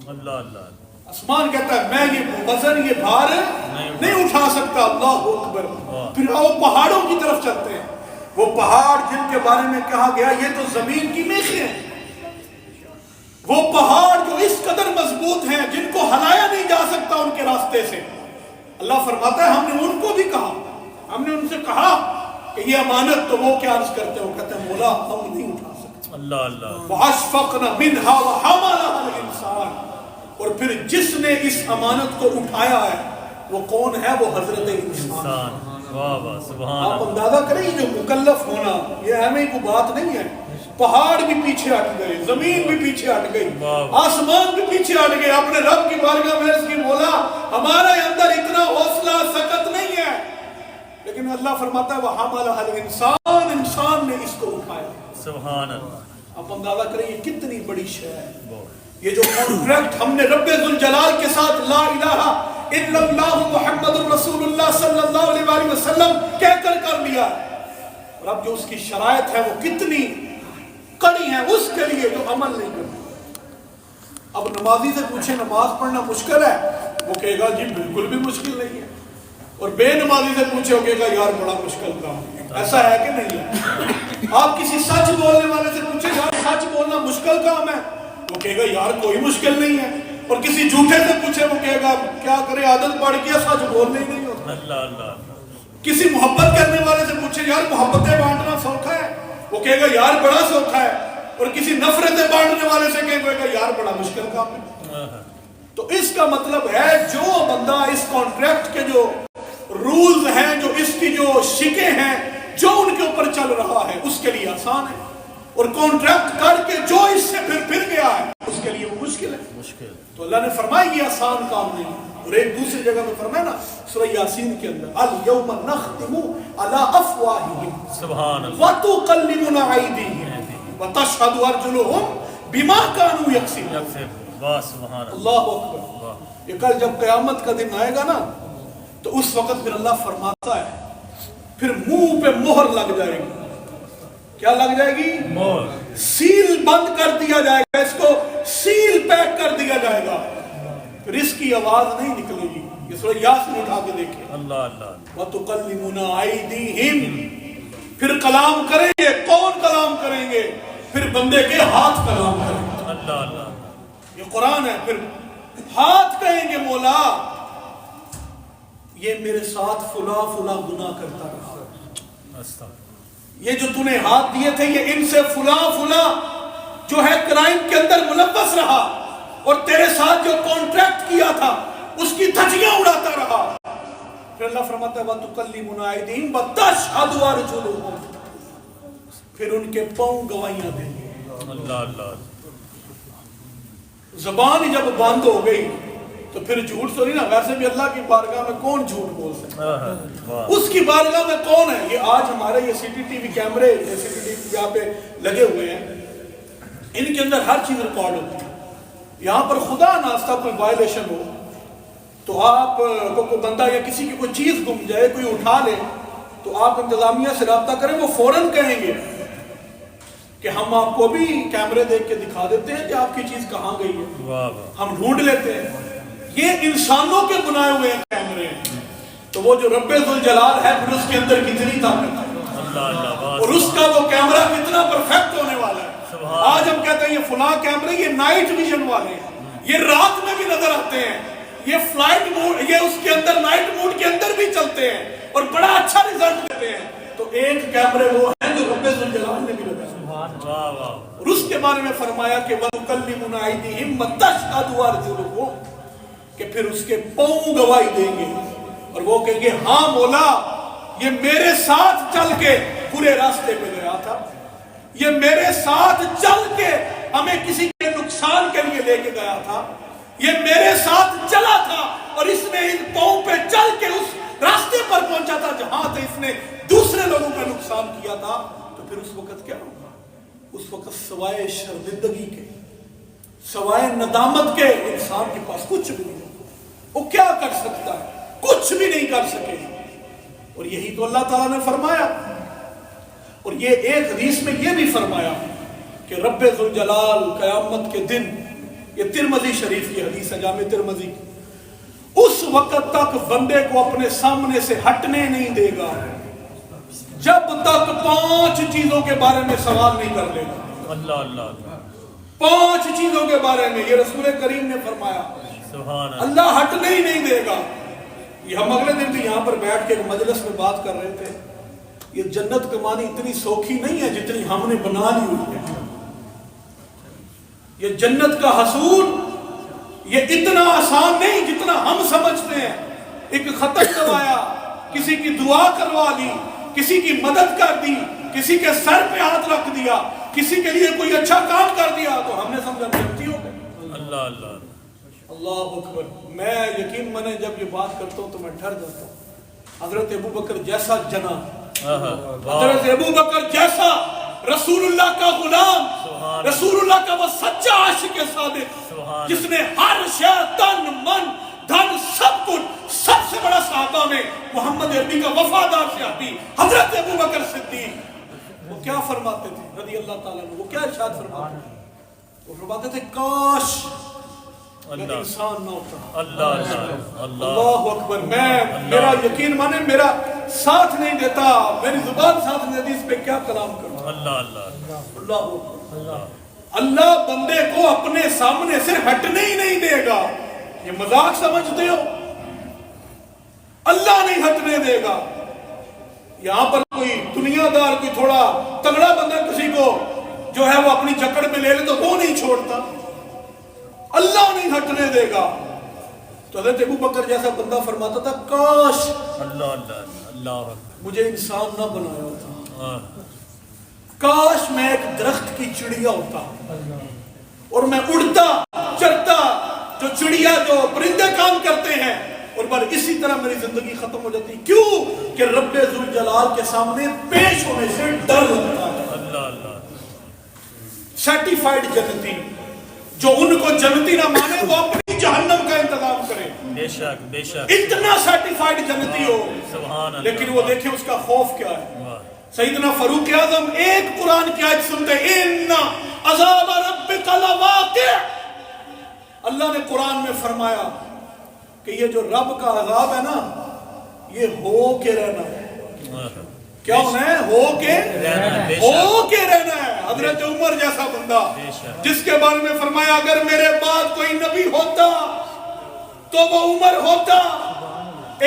اللہ اللہ آسمان کہتا ہے میں یہ وزن یہ بھار نہیں اٹھا سکتا. اللہ اکبر. پھر وہ پہاڑوں کی طرف چلتے ہیں. وہ پہاڑ جن کے بارے میں کہا گیا یہ تو زمین کی میخیں ہیں. وہ پہاڑ جو اس قدر مضبوط ہیں جن کو ہلایا نہیں جا سکتا ان کے راستے سے. اللہ فرماتا ہے ہم نے ان کو بھی کہا, ہم نے ان سے کہا کہ یہ امانت, تو وہ کیا عرض کرتے ہیں, وہ کہتے ہیں مولا ہم نہیں اٹھا سکتے. اللہ اللہ. وَأَشْفَقْنَ مِنْهَا وَحَمَلَهَا الْإِنسَانُ. اور پھر جس نے اس امانت کو اٹھایا ہے وہ کون ہے؟ وہ حضرت انسان. واہ واہ سبحان آپ اندازہ کریں یہ جو مکلف ہونا یہ ہمیں کوئی بات نہیں ہے. پہاڑ بھی پیچھے ہٹ گئے, زمین بھی پیچھے ہٹ گئی, آسمان بھی پیچھے ہٹ گئے. اپنے رب کی بارگاہ میں عرض کی مولا ہمارے اندر اتنا حوصلہ سکت نہیں ہے. لیکن اللہ فرماتا ہے وَحَمَلَهَا الْإِنسَانُ, انسان نے اس کو اٹھایا. سبحان اللہ. آپ اندازہ کریں یہ کتنی بڑی شے ہے. یہ جو کانٹریکٹ ہم نے رب ذوالجلال کے ساتھ لا الہ الا اللہ محمد الرسول اللہ صلی اللہ علیہ وآلہ وسلم کہہ کر لیا ہے, اور اب جو اس کی شرائط ہے وہ کتنی کڑی ہے اس کے لیے جو عمل نہیں کرتا. اب نمازی سے پوچھے نماز پڑھنا مشکل ہے, وہ کہے گا جی بالکل بھی مشکل نہیں ہے. اور بے نمازی سے پوچھے وہ کہے گا یار بڑا مشکل کام ہے. ایسا ہے کہ نہیں ہے؟ آپ کسی سچ بولنے والے سے پوچھے یار سچ بولنا مشکل کام ہے, وہ کہے گا یار کوئی مشکل نہیں ہے. اور کسی جھوٹے سے پوچھے وہ کہے گا کیا کرے عادت پڑ گیا سچ بولنے ہی نہیں ہوتا. اللہ اللہ. کسی محبت کرنے والے سے پوچھے یار محبتیں بانٹنا سوکھا ہے, وہ کہے گا یار بڑا سوکھا ہے. اور کسی نفرتیں بانٹنے والے سے کہے گا یار بڑا مشکل کام ہے. تو اس کا مطلب ہے جو بندہ اس کانٹریکٹ کے جو رولز ہیں, جو اس کی جو شکیں ہیں, جو ان کے اوپر چل رہا ہے اس کے لیے آسان ہے. اور کانٹریکٹ کر کے جو اس سے پھر گیا ہے اس کے لیے وہ مشکل ہے. تو اللہ نے فرمایا یہ آسان کام نہیں. اور ایک دوسری جگہ میں فرمایا نا سورہ یاسین کے اندر اليوم نختم على افواههم سبحان اللہ وتكلمنا ايديهم وتشهد ارجلهم بما كانوا يكسبون. واہ سبحان اللہ. اللہ اکبر. یہ کل جب قیامت کا دن آئے گا نا تو اس وقت پھر اللہ فرماتا ہے پھر منہ پہ مہر لگ جائے گی. کیا لگ جائے گی؟ مہر. سیل بند کر دیا جائے گا, اس کو سیل پیک کر دیا جائے گا. پھر اس کی آواز نہیں نکلے گی. یہ سورہ یاسین اٹھا کے دیکھیں. اللہ اللہ. وَتُكَلِّمُنَا أَيْدِيهِمْ. پھر کلام کریں گے. کون کلام کریں گے؟ پھر بندے کے ہاتھ کلام کریں گے. اللہ اللہ. یہ قرآن ہے. پھر ہاتھ کہیں گے مولا یہ میرے ساتھ فلاں فلاں گناہ کرتا رہا, یہ جو تو نے ہاتھ دیے تھے یہ ان سے فلاں فلاں جو ہے کرائم کے اندر ملوث رہا, اور تیرے ساتھ جو کانٹریکٹ کیا تھا اس کی دھجیاں اڑاتا رہا. پھر اللہ فرماتا ہے وَتُكَلِّمُنَا أَيْدِيهِمْ وَتَشْهَدُ أَرْجُلُهُمْ. پھر ان کے پاؤں گواہیاں دیں گے. اللہ اللہ. زبان ہی جب بند ہو گئی تو پھر جھوٹ تو نہیں نا. ویسے بھی اللہ کی بارگاہ میں کون جھوٹ بول سکتا ہے؟ اس کی بارگاہ میں کون ہے؟ یہ آج ہمارے یہ سی ٹی ٹی وی کیمرے یہاں پہ لگے ہوئے ہیں, ان کے اندر ہر چیز ریکارڈ ہوتی ہے. یہاں پر خدا ناستہ کوئی وائلیشن ہو تو آپ کو کوئی بندہ یا کسی کی کوئی چیز گم جائے, کوئی اٹھا لے, تو آپ انتظامیہ سے رابطہ کریں. وہ فوراً کہیں گے کہ ہم آپ کو بھی کیمرے دیکھ کے دکھا دیتے ہیں کہ آپ کی چیز کہاں گئی ہے, ہم ڈھونڈ لیتے ہیں. یہ انسانوں کے بنائے ہوئے کیمرے ہیں. تو وہ جو رب ذوالجلال ہے پھر اس کے اندر کتنی طاقت ہے, اور اس کا وہ کیمرہ کتنا پرفیکٹ ہونے والا ہے. آج ہم کہتے ہیں یہ فلاں کیمرے یہ نائٹ ویژن والے ہیں, یہ رات میں بھی نظر آتے ہیں, یہ فلائٹ موڈ, یہ اس کے اندر نائٹ موڈ کے اندر بھی چلتے ہیں اور بڑا اچھا ریزلٹ دیتے ہیں. تو ایک کیمرے وہ ہیں جو رب ذوالجلال نے بھی لگایا. اور اس کے بارے میں فرمایا کہ وَتُكَلِّمُنَا أَيْدِيهِمْ وَتَشْهَدُ أَرْجُلُهُمْ, کہ پھر اس کے پاؤں گواہی دیں گے اور وہ کہیں گے ہاں مولا یہ میرے ساتھ چل کے برے راستے پہ گیا تھا, یہ میرے ساتھ چل کے ہمیں کسی کے نقصان کے لیے لے کے گیا تھا, یہ میرے ساتھ چلا تھا اور اس نے ان پاؤں پہ چل کے اس راستے پر پہنچا تھا جہاں سے اس نے دوسرے لوگوں کا نقصان کیا تھا. تو پھر اس وقت کیا ہوگا؟ اس وقت سوائے شرمندگی کے, سوائے ندامت کے انسان کے پاس کچھ بھی نہیں. وہ کیا کر سکتا ہے؟ کچھ بھی نہیں کر سکے. اور یہی تو اللہ تعالیٰ نے فرمایا. اور یہ ایک حدیث میں یہ بھی فرمایا کہ رب ذوالجلال قیامت کے دن یہ ترمذی شریف کی حدیث ہے، جامع ترمذی کی، اس وقت تک بندے کو اپنے سامنے سے ہٹنے نہیں دے گا جب تک 5 چیزوں کے بارے میں سوال نہیں کر لے گا۔ اللہ اللہ 5 چیزوں کے بارے میں یہ رسول کریم نے فرمایا، سبحان اللہ اللہ ہٹنے ہی نہیں دے گا۔ یہ ہم اگلے دن بھی یہاں پر بیٹھ کے ایک مجلس میں بات کر رہے تھے، یہ جنت کمانی اتنی سوکھی نہیں ہے جتنی ہم نے بنا لی ہوئی ہے۔ یہ جنت کا حصول یہ اتنا آسان نہیں جتنا ہم سمجھتے ہیں۔ ایک ختم کروایا، کسی کی دعا کروا لی، کسی کی مدد کر دی، کسی کے سر پہ ہاتھ رکھ دیا، کسی کے لیے کوئی اچھا کام کر دیا تو ہم نے سمجھا جنتی ہو گئے۔ اللہ اللہ اللہ اکبر۔ میں یقین مانے جب یہ بات کرتا ہوں تو میں ڈر جاتا ہوں۔ حضرت ابو بکر جیسا جنا، حضرت ابو بکر جیسا رسول اللہ کا غلام، رسول اللہ کا وہ سچا عاشق صادق جس نے ہر شے تن من دھن سب کچھ، سب سے بڑا صحابہ میں محمد عربی کا وفادار صحابی حضرت ابو بکر صدیق، وہ کیا فرماتے تھے رضی اللہ تعالیٰ عنہ، وہ کیا ارشاد فرماتے تھے؟ وہ فرماتے تھے کاش میں انسان نہ ہوتا۔ اللہ اللہ اکبر۔ میرا یقین مانے میرا ساتھ نہیں دیتا، میری زبان ساتھ نہیں دیتی، اس پہ کیا کلام کروں۔ اللہ اکبر۔ اللہ بندے کو اپنے سامنے سے ہٹنے ہی نہیں دے گا۔ یہ مذاق سمجھتے ہو؟ اللہ نہیں ہٹنے دے گا۔ یہاں پر کوئی دنیا دار، کوئی تھوڑا تگڑا بندہ کسی کو جو ہے وہ اپنی جکڑ میں لے لے تو وہ نہیں چھوڑتا، اللہ نہیں ہٹنے دے گا۔ تو حضرت ابو بکر جیسا بندہ فرماتا تھا کاش اللہ مجھے انسان نہ بنایا ہوتا، کاش میں ایک درخت کی چڑیا ہوتا اور میں اڑتا چرتا جو چڑیا جو پرندے کام کرتے ہیں، اور پر اسی طرح میری زندگی ختم ہو جاتی۔ کیوں کہ رب ذوالجلال کے سامنے پیش ہونے سے ڈر لگتا ہے۔ سرٹیفائیڈ جنتی، جو ان کو جنتی نہ مانے وہ اپنی جہنم کا انتظام کرے، بے شک بے شک، اتنا سرٹیفائیڈ جنتی ہو۔ سبحان اللہ۔ لیکن وہ دیکھیں اس کا خوف کیا ہے۔ سیدنا فاروق اعظم ایک قرآن کی آیت سنتے ان عذاب ربک لواقع، اللہ نے قرآن میں فرمایا کہ یہ جو رب کا عذاب ہے نا یہ ہو کے رہنا ہے۔ کیا ہونا ہے؟ ہو کے رہنا ہے۔ حضرت عمر جیسا بندہ جس کے بارے میں فرمایا اگر میرے بعد کوئی نبی ہوتا تو وہ عمر ہوتا۔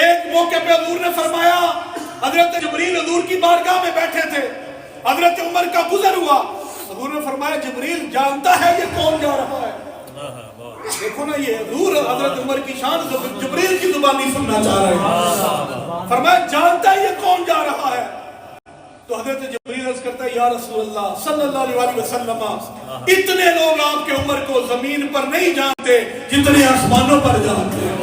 ایک موقع پہ حضور نے فرمایا، حضرت جبریل حضور کی بارگاہ میں بیٹھے تھے، حضرت عمر کا گزر ہوا، حضور نے فرمایا جبریل جانتا ہے یہ کون جا رہا ہے؟ دیکھو نا یہ حضور حضرت عمر کی شان جبریل کی زبانی سننا چاہ رہے ہیں۔ فرمایا جانتا ہے یہ کون جا رہا ہے؟ تو حضرت جبریل عرض کرتا ہے یا رسول اللہ صلی اللہ علیہ وسلم اتنے لوگ آپ کے عمر کو زمین پر نہیں جانتے جتنے آسمانوں پر جانتے ہیں۔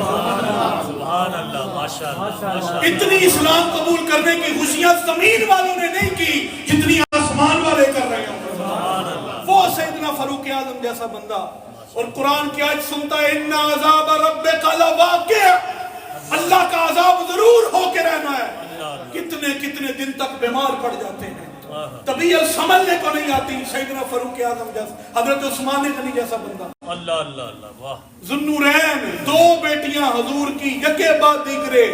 سبحان اللہ، ماشاءاللہ۔ اتنی اسلام قبول کرنے کی خوشیاں زمین والوں نے نہیں کی جتنی آسمان والے کر رہے ہیں۔ وہ سیدنا فاروق اعظم جیسا بندہ، اور قرآن کی آیت سنتا ہے ان عذاب ربک لواقع، اللہ کا عذاب ضرور ہو کے رہنا ہے۔ کتنے کتنے دن تک بیمار پڑ جاتے ہیں، طبیعت سنبھلنے کو نہیں آتی۔ سیدنا فاروق اعظم جیسا، حضرت عثمان غنی جیسا بندہ، اللہ اللہ اللہ، واہ۔ ذوالنورین، 2 بیٹیاں حضور کی یکے بعد دیگرے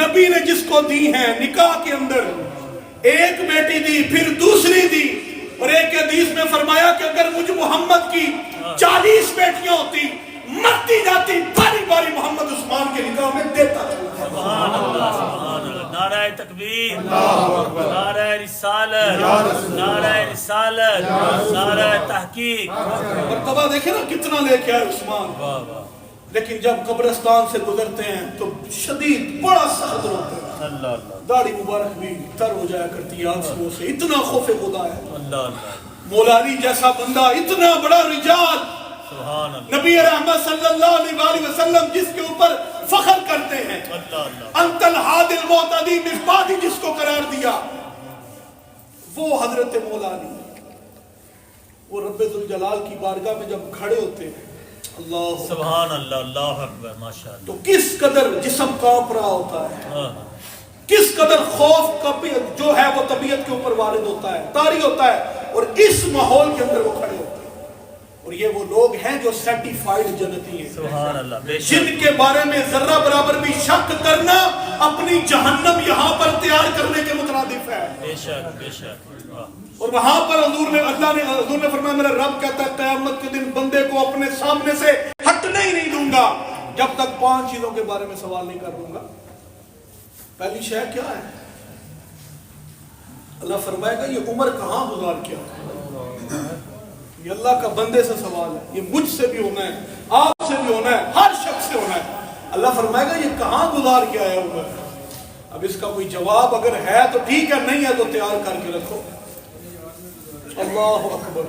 نبی نے جس کو دی ہیں نکاح کے اندر، ایک بیٹی دی پھر دوسری دی، اور ایک حدیث میں فرمایا کہ اگر مجھ محمد کی 40 بیٹیاں ہوتی مرتی جاتی باری باری محمد عثمان کے نکاح میں دیتا چلا۔ سبحان اللہ سبحان اللہ، نعرہ تکبیر، نعرہ رسالت، نعرہ رسالت، نعرہ تحقیق۔ مرتبہ دیکھیں نا کتنا لے کے آئے عثمان، لیکن جب قبرستان سے گزرتے ہیں تو شدید بڑا سخت روتے ہیں، داڑھی مبارک بھی تر ہو جایا کرتی ہے آنسوؤں سے، اتنا خوف خدا ہے۔ مولا علی جیسا بندہ، اتنا بڑا رجال، نبی رحمت صلی اللہ علیہ وسلم جس کے اوپر فخر کرتے ہیں، انت الہادی المعتدی من بعد جس کو قرار دیا، وہ حضرت مولا علی، وہ رب ذوالجلال کی بارگاہ میں جب کھڑے ہوتے ہیں، اللہ سبحان اللہ، اللہ اکبر، ماشاءاللہ، تو کس قدر جسم کانپ رہا ہوتا ہے، کس قدر خوف کا جو ہے وہ طبیعت کے اوپر وارد ہوتا ہے، طاری ہوتا ہے، اور اس ماحول کے اندر وہ کھڑے ہوتے ہیں۔ اور یہ وہ لوگ ہیں جو سرٹیفائیڈ جنتی ہیں، سبحان اللہ، بے جن شک کے بارے میں ذرہ برابر بھی شک کرنا اپنی جہنم یہاں پر تیار کرنے کے مترادف ہے۔ بے شک بے شک، واہ، اور وہاں پر حضور نے فرمایا میرا رب کہتا ہے قیامت کے دن بندے کو اپنے سامنے سے ہٹنے ہی نہیں دوں گا جب تک 5 چیزوں کے بارے میں سوال نہیں کر دوں گا۔ پہلی شے کیا ہے؟ اللہ فرمائے گا یہ عمر کہاں گزار کیا؟ یہ اللہ کا بندے سے سوال ہے، یہ مجھ سے بھی ہونا ہے، آپ سے بھی ہونا ہے، ہر شخص سے ہونا ہے۔ اللہ فرمائے گا یہ کہاں گزار کیا ہے عمر؟ اب اس کا کوئی جواب اگر ہے تو ٹھیک ہے، نہیں ہے تو تیار کر کے رکھو۔ اللہ اکبر۔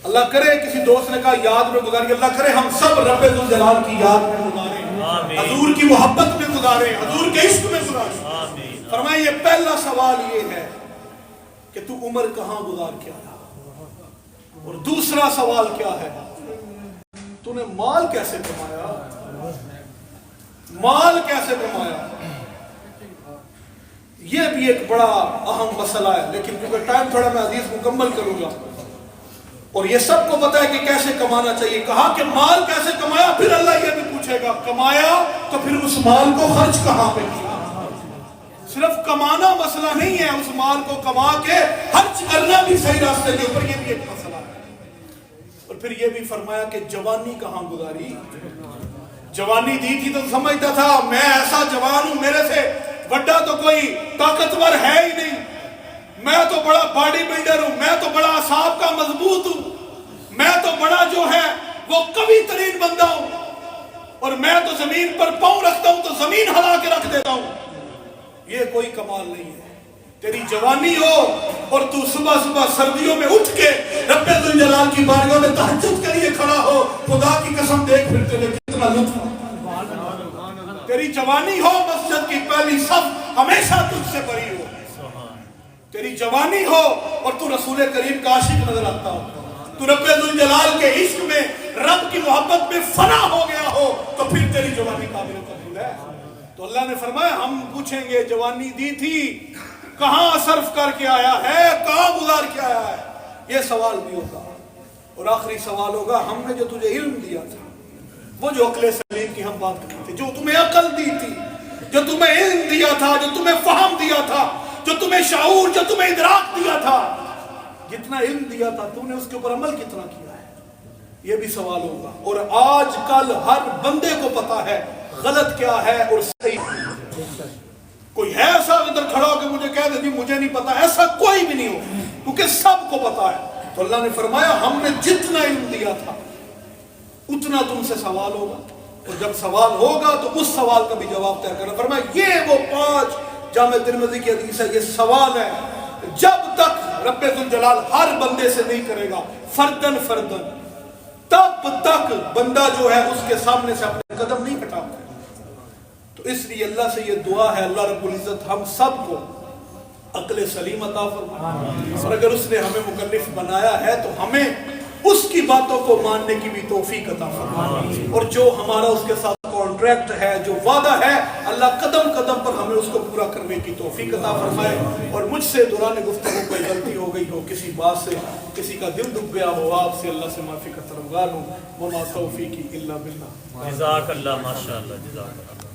اللہ کرے کسی دوست نے کہا یاد میں گزاری، اللہ کرے ہم سب رب ذوالجلال کی یاد میں گزاریں، آمین، حضور کی محبت میں گزاریں، حضور کے عشق میں گزاریں۔ آمین۔ فرمائے یہ پہلا سوال یہ ہے کہ تو عمر کہاں گزار کیا ہے، اور دوسرا سوال کیا ہے تو نے مال کیسے کمایا، مال کیسے کمایا؟ یہ بھی ایک بڑا اہم مسئلہ ہے، لیکن کیونکہ ٹائم تھوڑا میں حدیث مکمل کروں گا، اور یہ سب کو پتا ہے کہ کیسے کمانا چاہیے۔ کہا کہ مال کیسے کمایا، پھر اللہ یہ بھی پوچھے گا کمایا تو پھر اس مال کو خرچ کہاں پہ کیا۔ صرف کمانا مسئلہ نہیں ہے، اس مال کو کما کے خرچ کرنا بھی صحیح راستے کے اوپر، یہ بھی ایک مسئلہ ہے۔ اور پھر یہ بھی فرمایا کہ جوانی کہاں گزاری۔ جوانی دی تھی تو سمجھتا تھا میں ایسا جوان ہوں، میرے سے بڑا تو کوئی طاقتور ہے ہی نہیں، میں تو بڑا باڈی بلڈر ہوں، میں تو بڑا اعصاب کا مضبوط ہوں، میں تو بڑا جو ہے وہ قوی ترین بندہ ہوں، اور میں تو زمین پر پاؤں رکھتا ہوں تو زمین ہلا کے رکھ دیتا ہوں۔ یہ کوئی کمال نہیں ہے۔ تیری جوانی ہو اور تو صبح صبح سردیوں میں اٹھ کے رب ذوالجلال کی بارگاہ میں تہجد کے لیے کھڑا ہو، خدا کی قسم دیکھ پھر تیرے کتنا لطف ہے۔ تیری جوانی ہو مسجد کی پہلی صف ہمیشہ تجھ سے بری ہو، تیری جوانی ہو اور تو رسول کریم کا عاشق نظر آتا ہو، تو رب ذوالجلال کے عشق میں، رب کی محبت میں فنا ہو گیا ہو، تو پھر تیری جوانی قابل قبول ہے۔ تو اللہ نے فرمایا ہم پوچھیں گے جوانی دی تھی کہاں صرف کر کے آیا ہے، کہاں گزار کے آیا ہے، یہ سوال بھی ہوگا۔ اور آخری سوال ہوگا ہم نے جو تجھے علم دیا تھا، وہ جو عقل سلیم کی ہم بات کرتے تھے، جو تمہیں عقل دی تھی، جو تمہیں علم دیا تھا، جو تمہیں فہم دیا تھا، جو تمہیں شعور، جو تمہیں ادراک دیا تھا، جتنا علم دیا تھا تم نے اس کے اوپر عمل کتنا کیا ہے، یہ بھی سوال ہوگا۔ اور آج کل ہر بندے کو پتا ہے غلط کیا ہے اور صحیح۔ کوئی ہے ایسا ادھر کھڑا ہو کہ مجھے کہہ دے جی مجھے نہیں پتا، ایسا کوئی بھی نہیں ہو، کیونکہ سب کو پتا ہے۔ تو اللہ نے فرمایا ہم نے جتنا علم دیا تھا اتنا تم سے سوال ہوگا، اور جب سوال ہوگا تو اس سوال کا بھی جواب طے کرنا۔ فرمایا یہ وہ 5 جامع ترمذی کی حدیث ہے، یہ سوال ہے جب تک رب ذوالجلال ہر بندے سے نہیں کرے گا فردن فردن، تب تک بندہ جو ہے اس کے سامنے سے اپنے قدم نہیں ہٹاتا۔ تو اس لیے اللہ سے یہ دعا ہے اللہ رب العزت ہم سب کو عقل سلیم عطا فرمائے، اور اگر اس نے ہمیں مکلف بنایا ہے تو ہمیں اس کی باتوں کو ماننے کی بھی توفیق عطا فرمائے، اور جو ہمارا اس کے ساتھ کانٹریکٹ ہے، جو وعدہ ہے، اللہ قدم قدم پر ہمیں اس کو پورا کرنے کی توفیق عطا فرمائے۔ اور مجھ سے دوران گفتگو کوئی غلطی ہو گئی ہو، کسی بات سے کسی کا دل دب گیا ہو، آپ سے اللہ سے معافی کا طلبگار ہوں۔ وما توفیقی الا باللہ۔ جزاک اللہ، ماشاء اللہ، جزاک اللہ۔